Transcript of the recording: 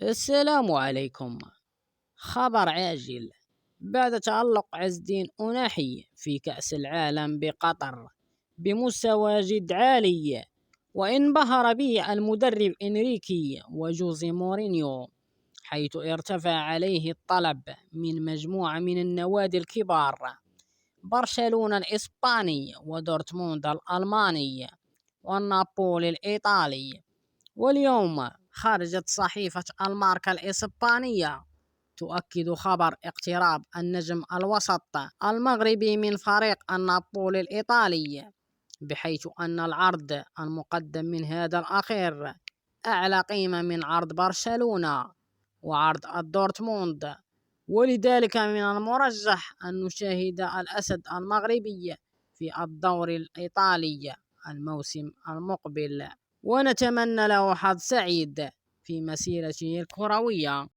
السلام عليكم. خبر عاجل: بعد تألق عز الدين أناحي في كأس العالم بقطر بمستوى جد عالي، وانبهر به المدرب إنريكي وجوزي مورينيو، حيث ارتفع عليه الطلب من مجموعة من النوادي الكبار: برشلونة الإسباني، ودورتموند الألماني، والنابولي الإيطالي. واليوم خرجت صحيفة الماركا الإسبانية تؤكد خبر اقتراب النجم الوسط المغربي من فريق النابولي الإيطالي، بحيث أن العرض المقدم من هذا الأخير أعلى قيمة من عرض برشلونة وعرض الدورتموند، ولذلك من المرجح أن نشاهد الأسد المغربي في الدوري الإيطالي الموسم المقبل، ونتمنى له حظ سعيد في مسيرته الكروية.